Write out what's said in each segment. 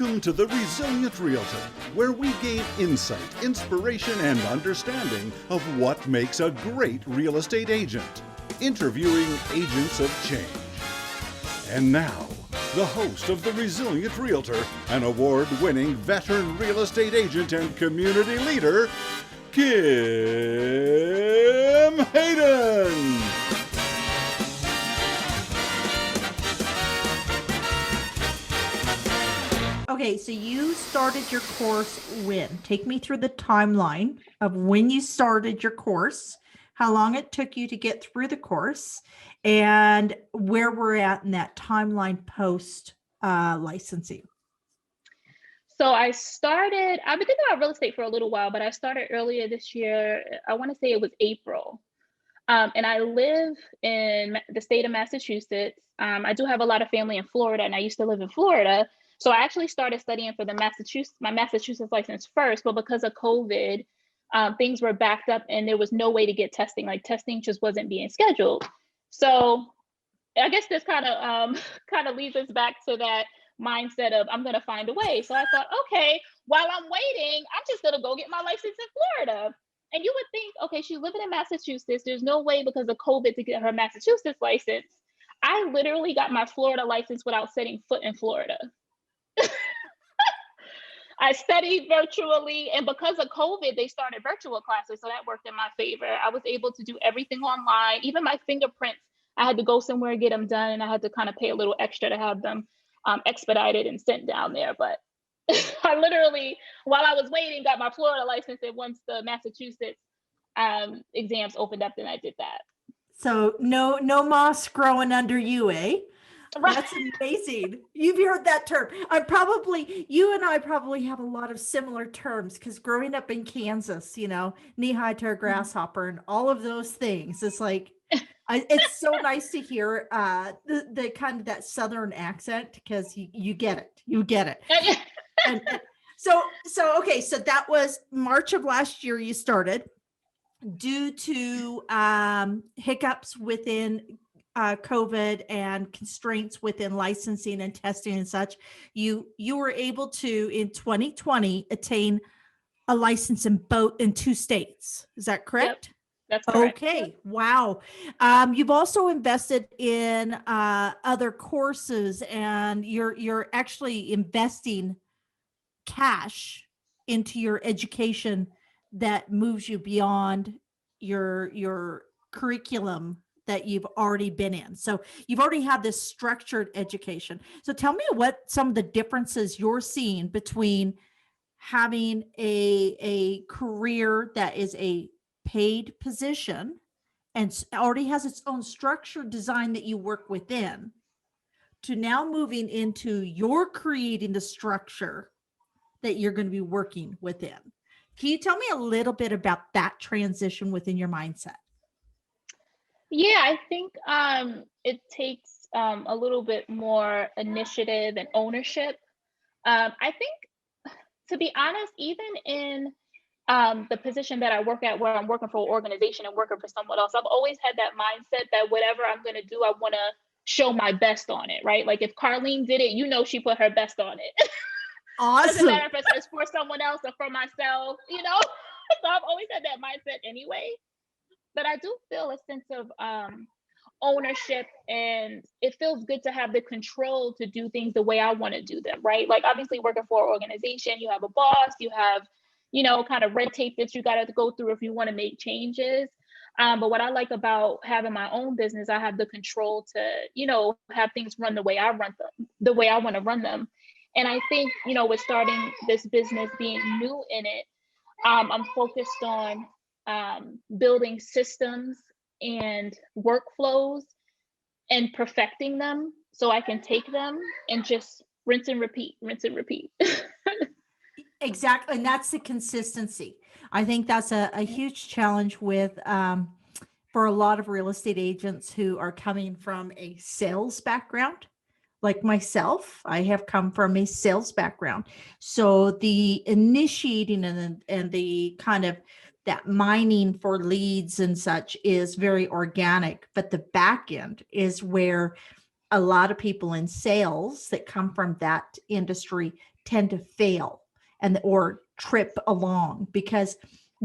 Welcome to The Resilient Realtor, where we gain insight, inspiration, and understanding of what makes a great real estate agent, interviewing agents of change. And now, the host of The Resilient Realtor, an award-winning veteran real estate agent and community leader, Kim Hayden. Okay, so you started your course when? Take me through the timeline of when you started your course, how long it took you to get through the course, and where we're at in that timeline post licensing. So I've been thinking about real estate for a little while, but I started earlier this year. I want to say it was April. And I live in the state of Massachusetts. I do have a lot of family in Florida, and I used to live in Florida. So I actually started studying for my Massachusetts license first, but because of COVID, things were backed up and there was no way to get testing. Like testing just wasn't being scheduled. So I guess this kind of leads us back to that mindset of I'm going to find a way. So I thought, okay, while I'm waiting, I'm just going to go get my license in Florida. And you would think, okay, she's living in Massachusetts. There's no way because of COVID to get her Massachusetts license. I literally got my Florida license without setting foot in Florida. I studied virtually, and because of COVID, they started virtual classes, so that worked in my favor. I was able to do everything online. Even my fingerprints, I had to go somewhere and get them done, and I had to kind of pay a little extra to have them expedited and sent down there. But I literally, while I was waiting, got my Florida license, and once the Massachusetts exams opened up, then I did that. So no moss growing under you, eh? Right. That's amazing. You've heard that term. You and I probably have a lot of similar terms because growing up in Kansas, knee high to a grasshopper and all of those things. It's like, it's so nice to hear the kind of that Southern accent because you get it. You get it. and so okay. So that was March of last year you started due to hiccups within COVID and constraints within licensing and testing and such, you were able to in 2020 attain a license in 2 states. Is that correct? Yep, that's correct. Okay. Yep. Wow. You've also invested in other courses, and you're actually investing cash into your education that moves you beyond your curriculum that you've already been in. So you've already had this structured education. So tell me what some of the differences you're seeing between having a career that is a paid position and already has its own structure design that you work within, to now moving into you're creating the structure that you're going to be working within. Can you tell me a little bit about that transition within your mindset? Yeah, I think it takes a little bit more initiative and ownership. I think, to be honest, even in the position that I work at, where I'm working for an organization and working for someone else, I've always had that mindset that whatever I'm going to do, I want to show my best on it, right? Like if Carlyne did it, she put her best on it. Awesome. Doesn't matter if it's for someone else or for myself, So I've always had that mindset anyway. But I do feel a sense of ownership, and it feels good to have the control to do things the way I want to do them, right? Like obviously working for an organization, you have a boss, you have, kind of red tape that you got to go through if you want to make changes. But what I like about having my own business, I have the control to, have things run the way I run them, the way I want to run them. And I think, with starting this business, being new in it, I'm focused on building systems and workflows and perfecting them so I can take them and just rinse and repeat. Exactly. And that's the consistency. I think that's a huge challenge with for a lot of real estate agents who are coming from a sales background. Like myself, I have come from a sales background. So the initiating and the kind of that mining for leads and such is very organic, but the back end is where a lot of people in sales that come from that industry tend to fail or trip along because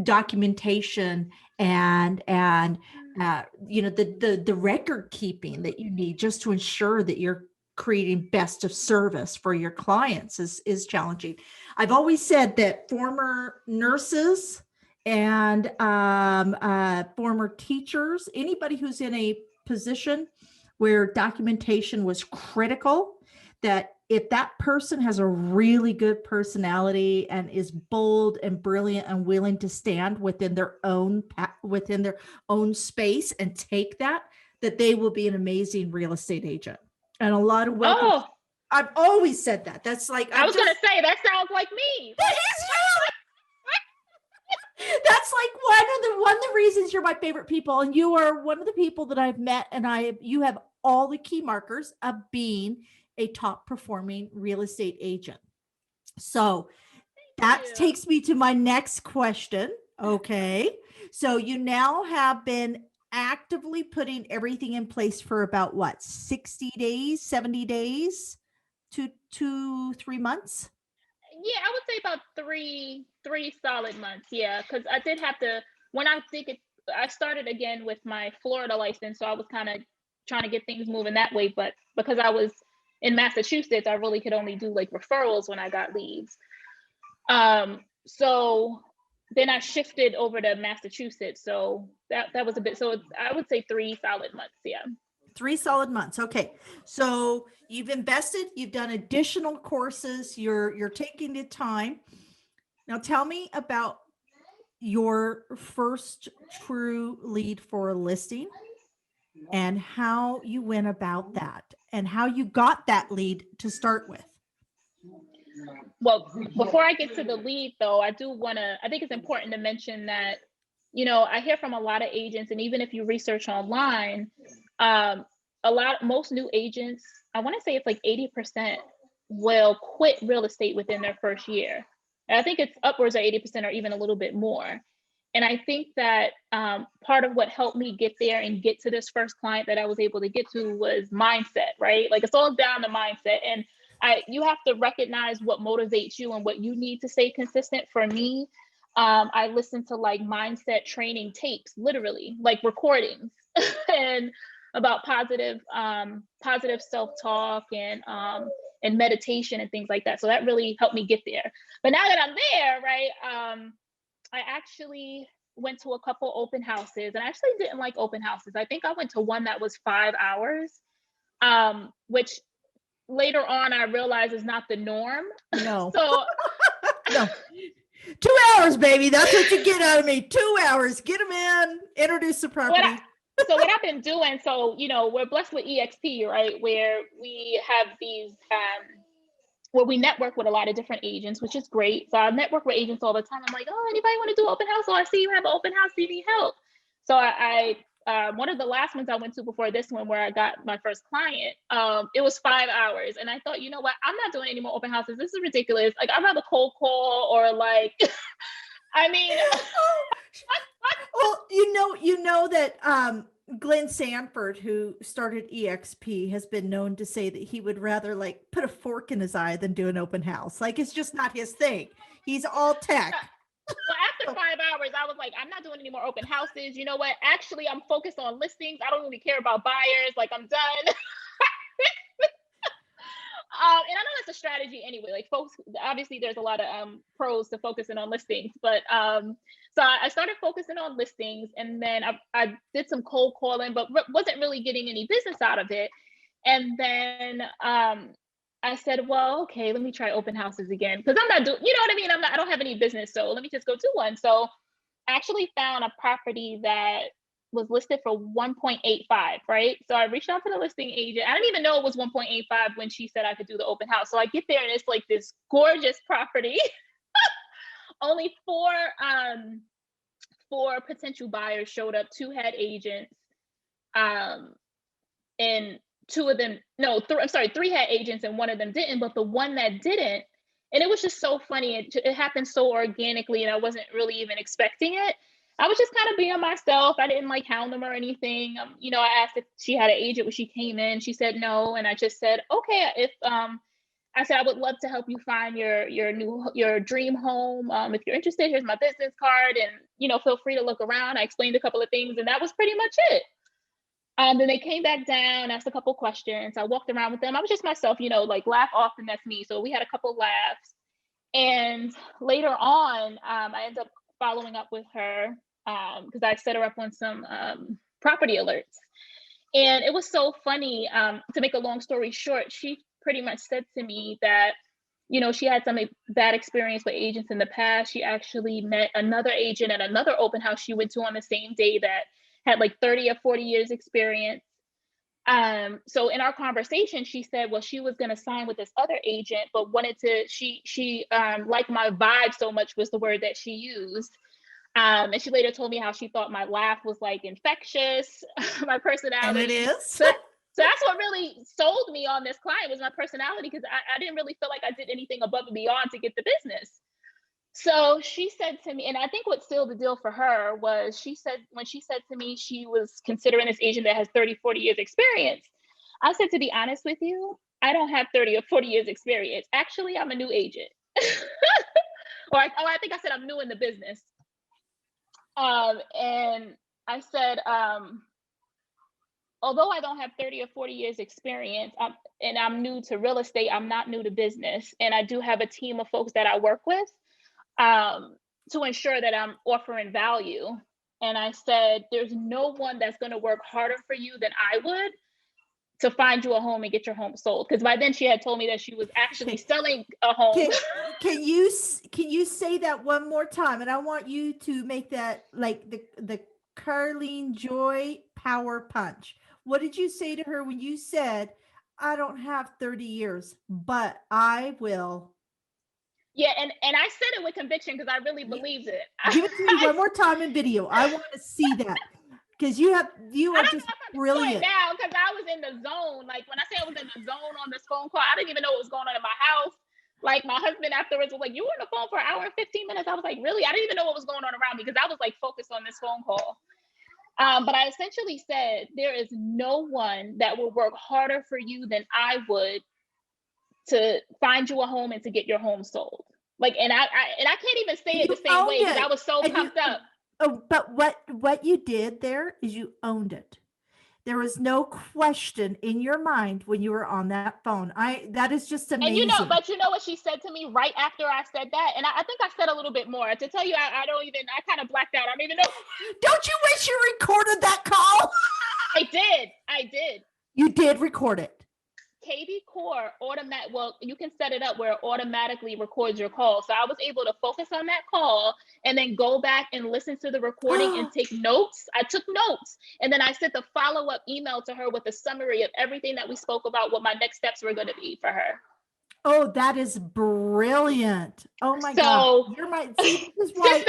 documentation and the record keeping that you need just to ensure that you're creating best of service for your clients is challenging. I've always said that former nurses and former teachers, anybody who's in a position where documentation was critical, that if that person has a really good personality and is bold and brilliant and willing to stand within their own space and take that they will be an amazing real estate agent. And a lot of welcome. Oh, I've always said that. That's like, I was going to say, that sounds like me. That's like one of the reasons you're my favorite people. And you are one of the people that I've met, and you have all the key markers of being a top performing real estate agent. So that takes me to my next question. Okay. So you now have been actively putting everything in place for about what, 60 days, 70 days, 3 months? Yeah, I would say about three solid months. Yeah, because I did have to, when I started again with my Florida license, so I was kind of trying to get things moving that way. But because I was in Massachusetts, I really could only do like referrals when I got leads. So then I shifted over to Massachusetts. So that was a bit, so I would say 3 solid months. Yeah. 3 solid months. Okay. So you've invested, you've done additional courses, you're taking the time. Now tell me about your first true lead for a listing and how you went about that and how you got that lead to start with. Well, before I get to the lead though, I think it's important to mention that, I hear from a lot of agents, and even if you research online, most new agents, I want to say it's like 80% will quit real estate within their first year. And I think it's upwards of 80% or even a little bit more. And I think that part of what helped me get there and get to this first client that I was able to get to was mindset, right? Like it's all down to mindset. And you have to recognize what motivates you and what you need to stay consistent. For me, I listen to like mindset training tapes, literally like recordings and about positive self-talk and meditation and things like that. So that really helped me get there. But now that I'm there, right, I actually went to a couple open houses, and I actually didn't like open houses. I think I went to one that was 5 hours, which later on I realized is not the norm. No. So no. 2 hours, baby. That's what you get out of me. 2 hours. Get them in, introduce the property. So what I've been doing, so, we're blessed with EXP, right? Where we have these, where we network with a lot of different agents, which is great. So I network with agents all the time. I'm like, oh, anybody want to do open house? Oh, I see you have an open house. Do you need help? So I one of the last ones I went to before this one, where I got my first client, it was 5 hours. And I thought, you know what? I'm not doing any more open houses. This is ridiculous. Like, I'd rather cold call or like, I mean. Well, you know that Glenn Sanford, who started EXP, has been known to say that he would rather like put a fork in his eye than do an open house. Like, it's just not his thing. He's all tech. Well, after 5 hours, I was like, I'm not doing any more open houses. You know what? Actually, I'm focused on listings. I don't really care about buyers. Like, I'm done. And I know that's a strategy anyway. Like, folks, obviously there's a lot of pros to focusing on listings, but so I started focusing on listings, and then I did some cold calling, but wasn't really getting any business out of it. And then I said, well, okay, let me try open houses again, because I'm not doing, you know what I mean? I don't have any business, so let me just go do one. So I actually found a property that was listed for 1.85, right? So I reached out to the listing agent. I didn't even know it was 1.85 when she said I could do the open house. So I get there and it's like this gorgeous property. Only four potential buyers showed up. 2 had agents, and 3 had agents and 1 of them didn't. But the one that didn't, and it was just so funny. It happened so organically, and I wasn't really even expecting it. I was just kind of being myself. I didn't like hound them or anything. I asked if she had an agent when she came in. She said no, and I just said, okay, if I said, I would love to help you find your dream home. If you're interested, here's my business card, and feel free to look around. I explained a couple of things, and that was pretty much it. Then they came back down, asked a couple questions. I walked around with them. I was just myself, like laugh often, that's me. So we had a couple laughs. And later on, I ended up following up with her because I set her up on some property alerts. And it was so funny. To make a long story short, she pretty much said to me that, she had some bad experience with agents in the past. She actually met another agent at another open house she went to on the same day that had like 30 or 40 years experience. So in our conversation, she said, well, she was going to sign with this other agent, but wanted to, she liked my vibe so much, was the word that she used. And she later told me how she thought my laugh was like infectious, my personality. And it is. So that's what really sold me on this client, was my personality, because I didn't really feel like I did anything above and beyond to get the business. So she said to me, and I think what sealed the deal for her was, when she said to me she was considering this agent that has 30, 40 years experience, I said, to be honest with you, I don't have 30 or 40 years experience. Actually, I'm a new agent. or I think I said I'm new in the business. And I said, although I don't have 30 or 40 years experience, and I'm new to real estate, I'm not new to business. And I do have a team of folks that I work with to ensure that I'm offering value. And I said, there's no one that's going to work harder for you than I would to find you a home and get your home sold. Because by then she had told me that she was actually selling a home. Can you say that one more time? And I want you to make that like the Carlyne Joy power punch. What did you say to her when you said, I don't have 30 years, but I will? Yeah, and I said it with conviction because I really believed it. Give it to me one more time in video. I want to see that, because you are just brilliant. Now, because I was in the zone. Like when I say I was in the zone on this phone call, I didn't even know what was going on in my house. Like my husband afterwards was like, "You were on the phone for an hour and 15 minutes." I was like, "Really?" I didn't even know what was going on around me because I was like focused on this phone call. But I essentially said, there is no one that will work harder for you than I would to find you a home and to get your home sold. Like, and I can't even say it the same way because I was so pumped up. Oh, but what you did there is you owned it. There was no question in your mind when you were on that phone. That is just amazing. And but you know what she said to me right after I said that? And I think I said a little bit more. To tell you, I kind of blacked out. I don't even know. Don't you wish you recorded that call? I did. You did record it. KV Core you can set it up where it automatically records your call. So I was able to focus on that call and then go back and listen to the recording and take notes. I took notes, and then I sent the follow-up email to her with a summary of everything that we spoke about, what my next steps were going to be for her. Oh, that is brilliant. Oh my God. This is why,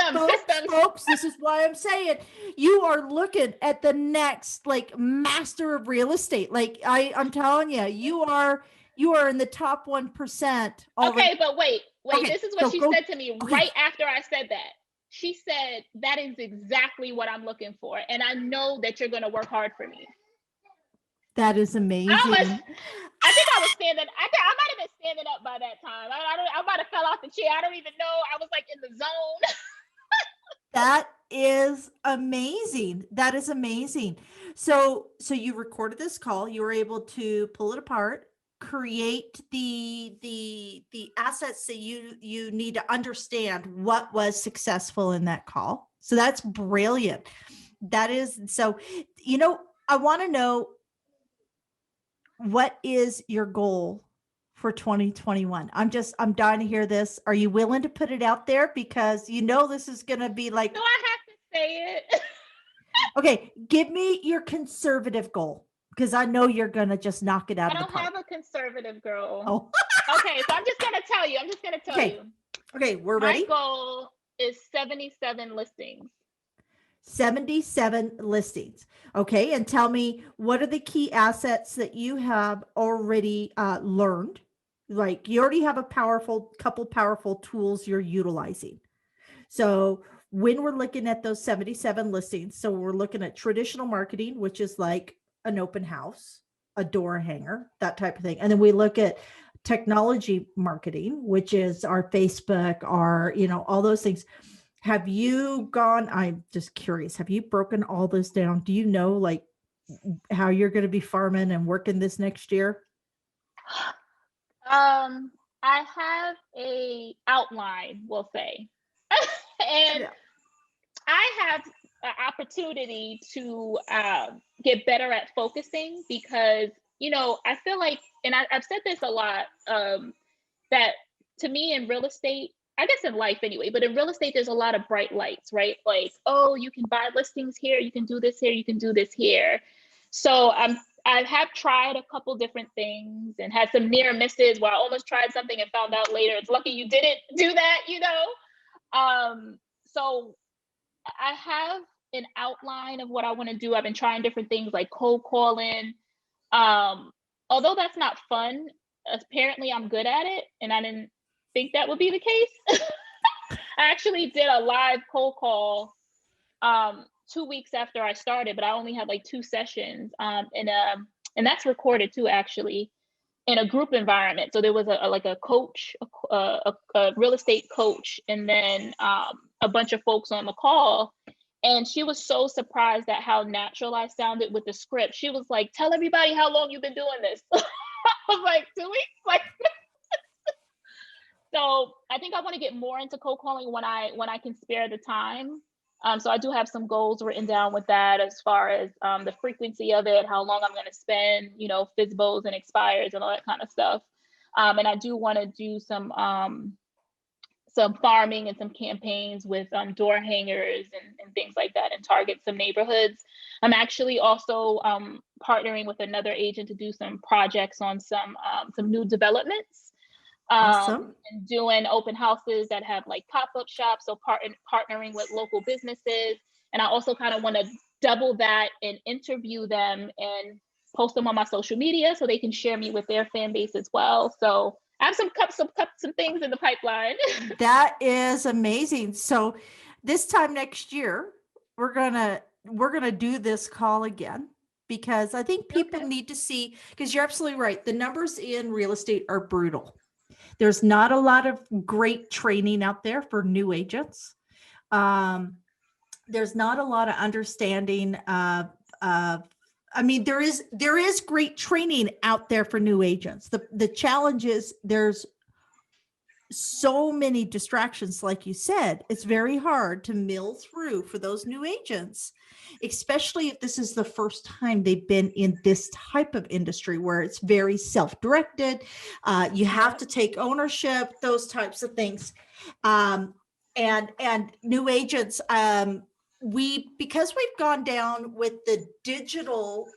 folks, this is why I'm saying you are looking at the next like master of real estate. Like I'm telling you, you are in the top 1%. Okay, but wait, okay, this is what she said to me right after I said that. She said, that is exactly what I'm looking for. And I know that you're going to work hard for me. That is amazing. I think I was standing. I might have been standing up by that time. I might have fell off the chair. I don't even know. I was like in the zone. That is amazing. That is amazing. So you recorded this call. You were able to pull it apart, create the assets that you need to understand what was successful in that call. So that's brilliant. That is so. I want to know, what is your goal for 2021? I'm dying to hear this. Are you willing to put it out there? Because this is going to be like, no, I have to say it. Okay. Give me your conservative goal, because I know you're going to just knock it out of the park. I don't have a conservative goal. Oh. Okay. So I'm just going to tell you. Okay. Okay. We're ready. My goal is 77 listings. 77 listings. Okay. And tell me, what are the key assets that you have already learned? Like, you already have a couple powerful tools you're utilizing. So when we're looking at those 77 listings, so we're looking at traditional marketing, which is like an open house. a door hanger, that type of thing. And then we look at technology marketing, which is our Facebook, our, all those things. Have you gone, I'm just curious, have you broken all this down? Do you know like how you're going to be farming and working this next year? I have a outline, we'll say. And Yeah. I have an opportunity to get better at focusing because, I feel like, and I've said this a lot, that to me in real estate, I guess in life anyway, but in real estate, there's a lot of bright lights, right? Like, oh, you can buy listings here, you can do this here, you can do this here. So I have tried a couple different things and had some near misses where I almost tried something and found out later, it's lucky you didn't do that, So I have an outline of what I want to do. I've been trying different things like cold calling. Although that's not fun, apparently I'm good at it, and I didn't think that would be the case. I actually did a live cold call 2 weeks after I started, but I only had like 2 sessions, and that's recorded too, actually, in a group environment. So there was a coach, a real estate coach, and then a bunch of folks on the call. And she was so surprised at how natural I sounded with the script. She was like, "Tell everybody how long you've been doing this." I was like, 2 weeks? Like, so I think I want to get more into cold calling when I can spare the time. So I do have some goals written down with that as far as the frequency of it, how long I'm going to spend, FSBOs and expires and all that kind of stuff. And I do want to do some farming and some campaigns with door hangers and things like that, and target some neighborhoods. I'm actually also partnering with another agent to do some projects on some new developments. Awesome. And doing open houses that have like pop-up shops, so partnering with local businesses. And I also kind of want to double that and interview them and post them on my social media so they can share me with their fan base as well. So I have some things in the pipeline. That is amazing. So this time next year, we're gonna do this call again, because I think people need to see, because you're absolutely right. The numbers in real estate are brutal. There's not a lot of great training out there for new agents. There's not a lot of understanding of there is great training out there for new agents. The challenge is there's so many distractions. Like you said, it's very hard to mill through for those new agents, especially if this is the first time they've been in this type of industry where it's very self-directed. You have to take ownership, those types of things. And new agents, because we've gone down with the digital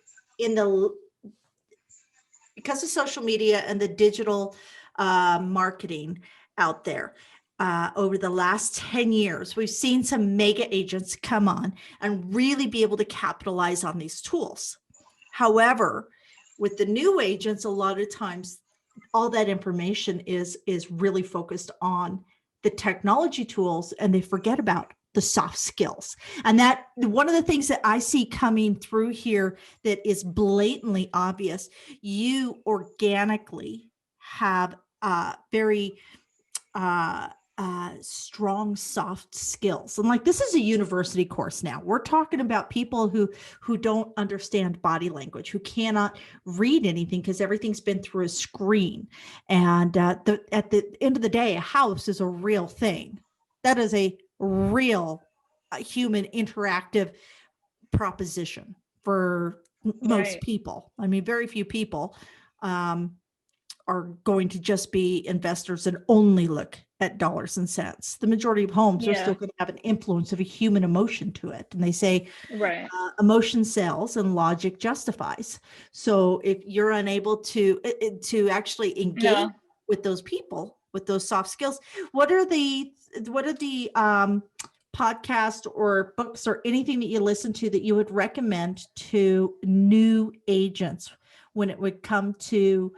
because of social media and the digital marketing out there, over the last 10 years, we've seen some mega agents come on and really be able to capitalize on these tools. However, with the new agents, a lot of times all that information is really focused on the technology tools, and they forget about the soft skills. And that one of the things that I see coming through here that is blatantly obvious, you organically have very strong soft skills. And like, this is a university course now. We're talking about people who don't understand body language, who cannot read anything because everything's been through a screen. And at the end of the day, a house is a real thing. That is a real human interactive proposition for most people. I mean, very few people are going to just be investors and only look at dollars and cents. The majority of homes are still going to have an influence of a human emotion to it. And they say, emotion sells and logic justifies. So if you're unable to actually engage with those people, with those soft skills, what are the podcast or books or anything that you listen to that you would recommend to new agents when it would come to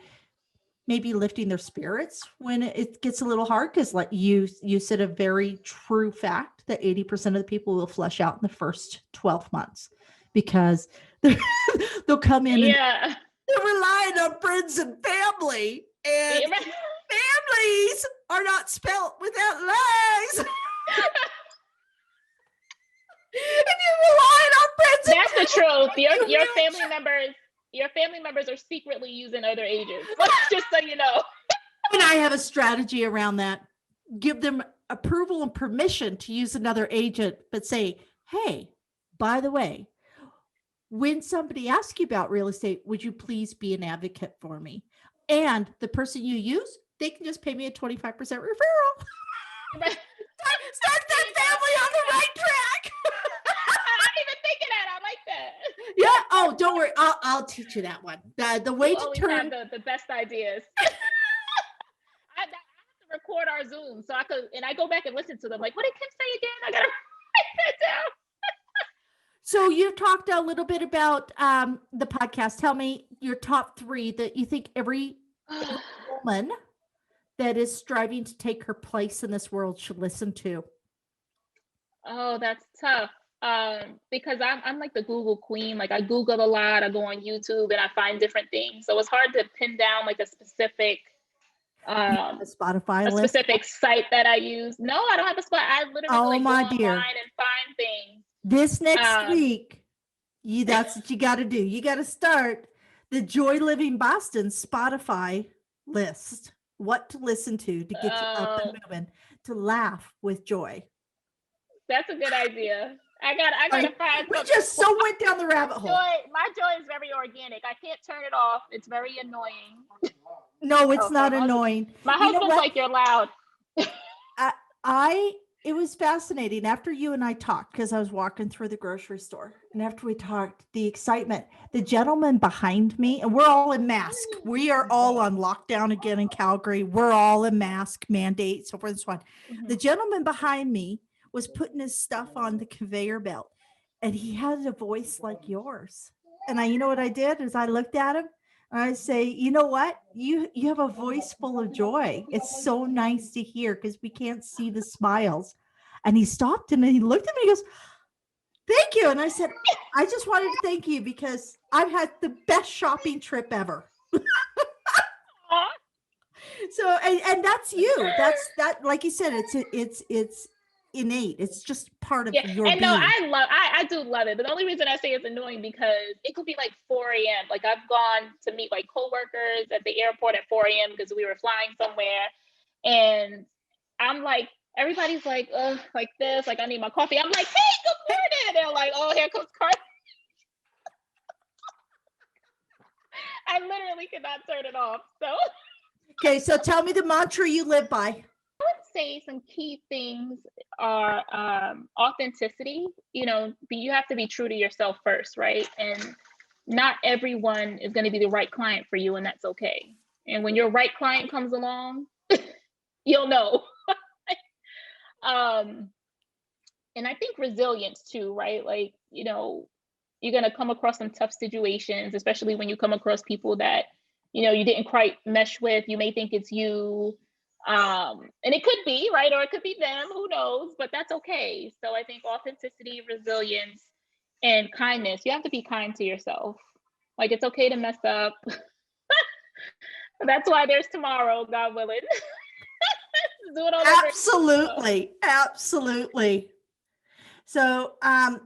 maybe lifting their spirits when it gets a little hard? Because like you said a very true fact that 80% of the people will flush out in the first 12 months because they'll come in and We're relying on friends and family, and families are not spelt without lies. If you're relying on friends, that's the truth. Your family members are secretly using other agents. Just so you know. And I have a strategy around that. Give them approval and permission to use another agent, but say, hey, by the way, when somebody asks you about real estate, would you please be an advocate for me? And the person you use, they can just pay me a 25% referral. Start that family on the right track. I didn't even think of that. I like that. Yeah. Oh, don't worry. I'll teach you that one. The way You to always turn have the best ideas. I have to record our Zoom so I go back and listen to them. Like, what did Kim say again? I gotta write that down. So you've talked a little bit about the podcast. Tell me your top 3 that you think every woman that is striving to take her place in this world should listen to. Oh, that's tough. Because I'm like the Google queen. Like I Google a lot. I go on YouTube and I find different things. So it's hard to pin down like a specific Spotify a list. specific site that I use. No, I don't have a spot. I literally go online and find things. This next week, that's what you got to do. You got to start the Joy Living Boston Spotify list. What to listen to get you up and moving, to laugh with joy. That's a good idea. I gotta find. We just went down the rabbit hole. My joy is very organic. I can't turn it off. It's very annoying. No, it's not annoying. My husband's like, you're loud. It was fascinating after you and I talked, because I was walking through the grocery store, and after we talked, the excitement, the gentleman behind me, and we're all in mask. We are all on lockdown again in Calgary. We're all in mask mandate, so forth and so on. Mm-hmm. The gentleman behind me was putting his stuff on the conveyor belt, and he had a voice like yours. And you know what I did is I looked at him and I say, you know what? You have a voice full of joy. It's so nice to hear, because we can't see the smiles. And he stopped and he looked at me and he goes, thank you. And I said, I just wanted to thank you because I've had the best shopping trip ever. So, and that's you. That, like you said, it's innate. It's just part of your being. No, I do love it. But the only reason I say it's annoying because it could be like 4 a.m. Like I've gone to meet like coworkers at the airport at 4 a.m. because we were flying somewhere. And I'm like, everybody's like, like this, like I need my coffee. I'm like, hey, good morning. They're like, oh, here comes Carlyne. I literally cannot turn it off. So okay, so tell me the mantra you live by. I would say some key things are authenticity. You know, you have to be true to yourself first, right? And not everyone is going to be the right client for you, and that's okay. And when your right client comes along, you'll know. And I think resilience too, right? Like, you know, you're going to come across some tough situations, especially when you come across people that, you know, you didn't quite mesh with. You may think it's you. And it could be, right? Or it could be them, who knows, but that's okay. So I think authenticity, resilience, and kindness. You have to be kind to yourself. Like, it's okay to mess up. That's why there's tomorrow, God willing. Do it all over. Absolutely. Absolutely. So, Carlyne,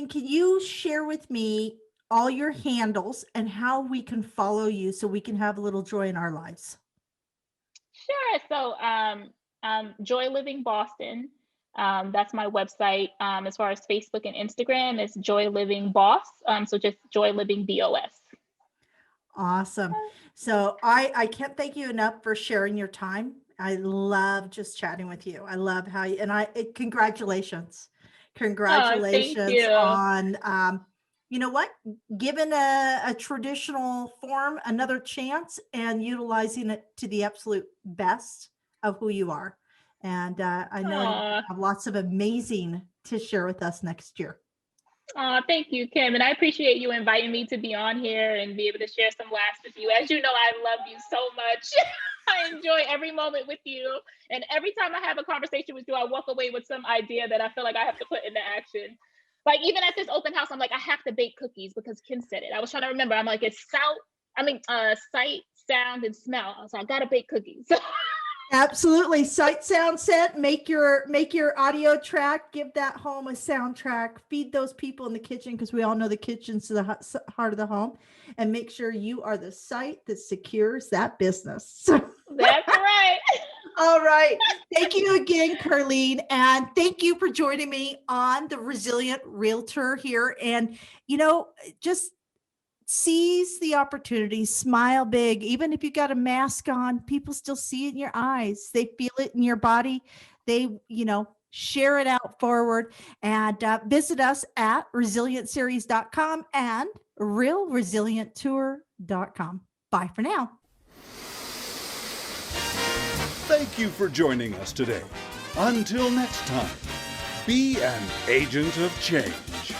can you share with me all your handles and how we can follow you so we can have a little joy in our lives? Sure. So, Joy Living Boston. That's my website. As far as Facebook and Instagram, it's Joy Living Boss. So just Joy Living BOS. Awesome. So I can't thank you enough for sharing your time. I love just chatting with you. I love how you, congratulations. Congratulations on, you know what, giving a traditional form another chance and utilizing it to the absolute best of who you are. And I know you have lots of amazing to share with us next year. Oh, thank you, Kim. And I appreciate you inviting me to be on here and be able to share some laughs with you. As you know, I love you so much. I enjoy every moment with you. And every time I have a conversation with you, I walk away with some idea that I feel like I have to put into action. Like even at this open house, I'm like, I have to bake cookies because Kim said it. I was trying to remember. I'm like, it's sight, sound, and smell. So I gotta bake cookies. Absolutely. Sight, sound, scent. Make your audio track. Give that home a soundtrack. Feed those people in the kitchen, because we all know the kitchen's the heart of the home. And make sure you are the site that secures that business. That's right. All right. Thank you again, Carlyne. And thank you for joining me on the Resilient Realtor here. And, just seize the opportunity, smile big. Even if you got a mask on, people still see it in your eyes. They feel it in your body. They, share it out forward, and visit us at resilientseries.com and realresilienttour.com. Bye for now. Thank you for joining us today. Until next time, be an agent of change.